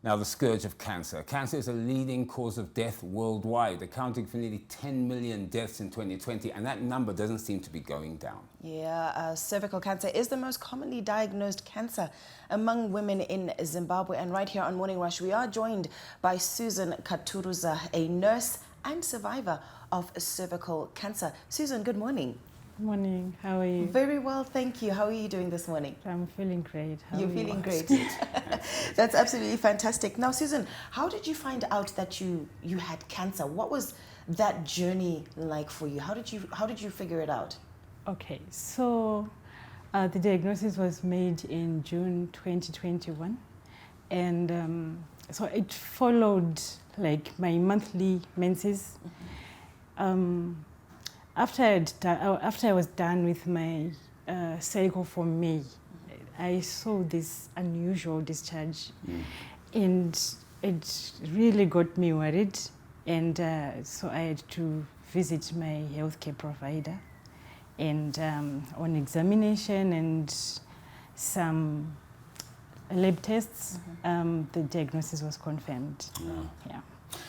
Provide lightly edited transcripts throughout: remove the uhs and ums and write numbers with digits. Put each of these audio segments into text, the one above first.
Now, the scourge of cancer. Cancer is a leading cause of death worldwide, accounting for nearly 10 million deaths in 2020, and that number doesn't seem to be going down. Yeah, cervical cancer is the most commonly diagnosed cancer among women in Zimbabwe. And right here on Morning Rush, we are joined by Susan Katuruza, a nurse and survivor of cervical cancer. Susan, good morning. Good morning. How are you? Very well, thank you. How are you doing this morning? I'm feeling great. You're feeling great. That's absolutely fantastic. Now, Susan, how did you find out that you had cancer? What was that journey like for you? How did you figure it out? Okay, so the diagnosis was made in June 2021, and so it followed like my monthly menses. After I was done with my cycle for May, I saw this unusual discharge, and it really got me worried. And so I had to visit my healthcare provider, and on examination and some lab tests, the diagnosis was confirmed. Yeah.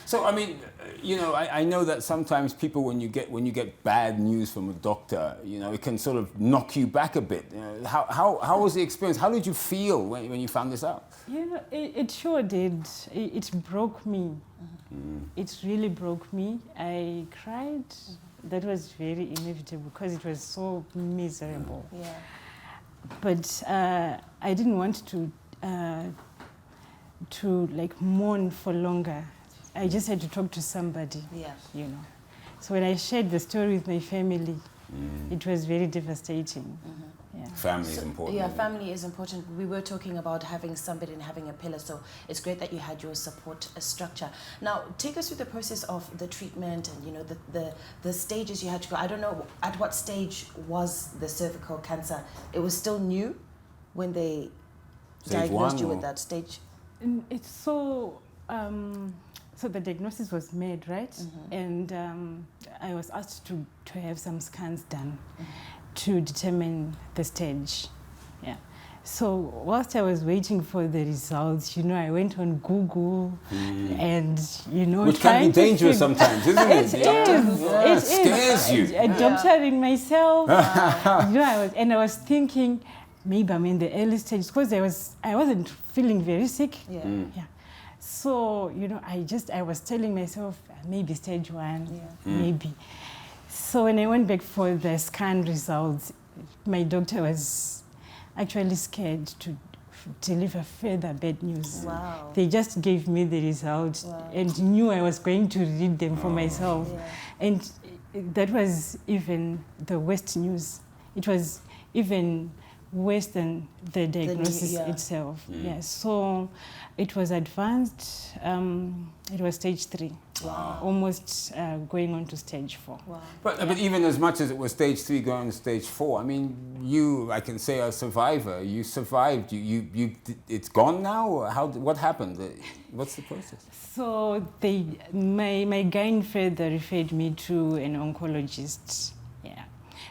So, I mean, you know, I know that sometimes people, when you get bad news from a doctor, you know, it can sort of knock you back a bit. You know, how was the experience? How did you feel when you found this out? Yeah, it sure did. It broke me. It really broke me. I cried. That was very inevitable because it was so miserable. Yeah. But I didn't want to like mourn for longer. I just had to talk to somebody, you know. So when I shared the story with my family, it was very devastating. Yeah. Family is important. Yeah, family is important. We were talking about having somebody and having a pillar, so it's great that you had your support structure. Now, take us through the process of the treatment and, you know, the stages you had to go. I don't know, at what stage was the cervical cancer? It was still new when they diagnosed you with that stage? It's so... So the diagnosis was made, right? And I was asked to have some scans done to determine the stage. Yeah. So whilst I was waiting for the results, you know, I went on Google and, you know, which can be dangerous sometimes, isn't it? It scares you. Doctoring myself. You know, I was thinking maybe I'm in the early stage because I wasn't feeling very sick. Yeah. So, you know, I was telling myself, maybe stage 1, maybe. So when I went back for the scan results, my doctor was actually scared to deliver further bad news. Wow. They just gave me the results and knew I was going to read them for myself. And that was even the worst news. It was even worse than the diagnosis itself. So it was advanced. It was stage 3. Wow. Almost going on to stage 4. Wow. But even as much as it was stage 3 going on to stage 4, I mean, I can say a survivor. You survived. It's gone now. What happened? What's the process? So my gynae further referred me to an oncologist.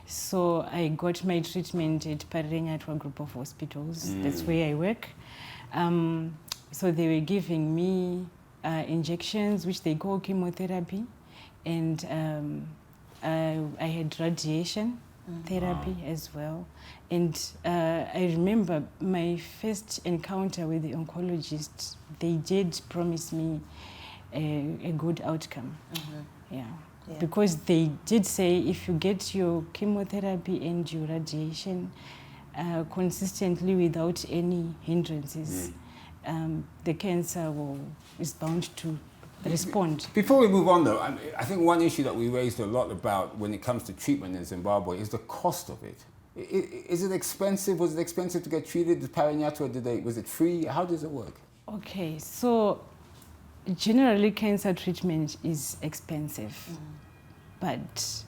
So I got my treatment at Parenyatwa group of hospitals. That's where I work. So they were giving me injections, which they call chemotherapy, and I had radiation therapy as well. And I remember my first encounter with the oncologist. They did promise me a good outcome. Because they did say if you get your chemotherapy and your radiation consistently without any hindrances, the cancer is bound to respond. Before we move on, though, I think one issue that we raised a lot about when it comes to treatment in Zimbabwe is the cost of it. Is it expensive? Was it expensive to get treated? The Parenyatwa, was it free? How does it work? Okay, so generally cancer treatment is expensive, but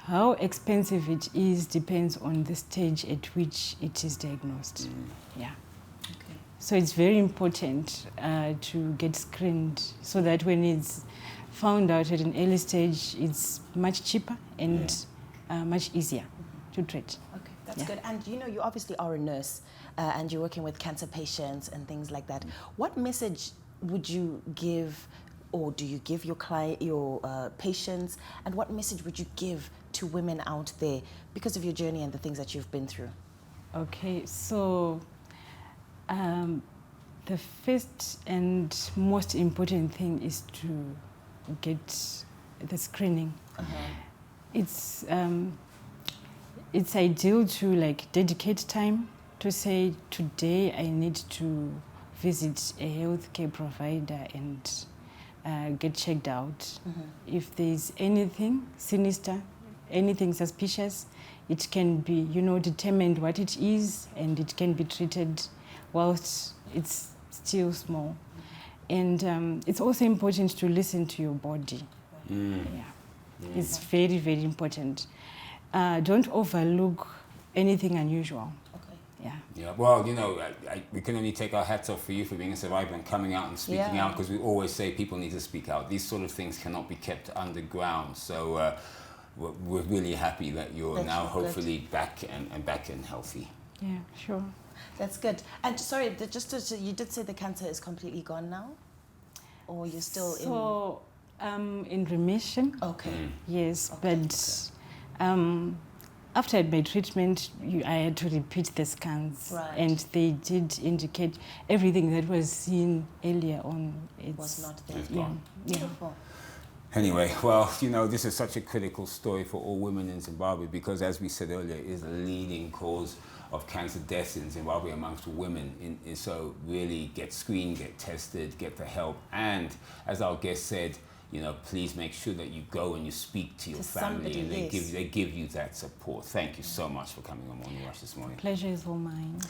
how expensive it is depends on the stage at which it is diagnosed. So it's very important to get screened so that when it's found out at an early stage, it's much cheaper and much easier to treat. Okay. That's good. And you know, you obviously are a nurse and you're working with cancer patients and things like that. What message would you give, or do you give your patients, and what message would you give to women out there because of your journey and the things that you've been through? Okay, so the first and most important thing is to get the screening. It's ideal to like dedicate time to say, today I need to visit a healthcare provider and get checked out. If there's anything sinister, anything suspicious, it can be, you know, determined what it is, and it can be treated whilst it's still small. And it's also important to listen to your body. It's very, very important. Don't overlook anything unusual. Yeah, well, you know, we can only take our hats off for you for being a survivor and coming out and speaking out, because we always say people need to speak out. These sort of things cannot be kept underground. So we're really happy that you're now hopefully back and healthy. Yeah, sure. That's good. And sorry, you did say the cancer is completely gone now? Or you're still in... So, in remission. Okay. Yes, but after I had my treatment, I had to repeat the scans. Right. And they did indicate everything that was seen earlier on. It was not there. Yeah. Beautiful. Anyway, well, you know, this is such a critical story for all women in Zimbabwe because, as we said earlier, it is the leading cause of cancer deaths in Zimbabwe amongst women. So really get screened, get tested, get the help. And as our guest said, you know, please make sure that you go and you speak to your family, and they give you that support. Thank you so much for coming on Morning Rush this morning. Pleasure is all mine.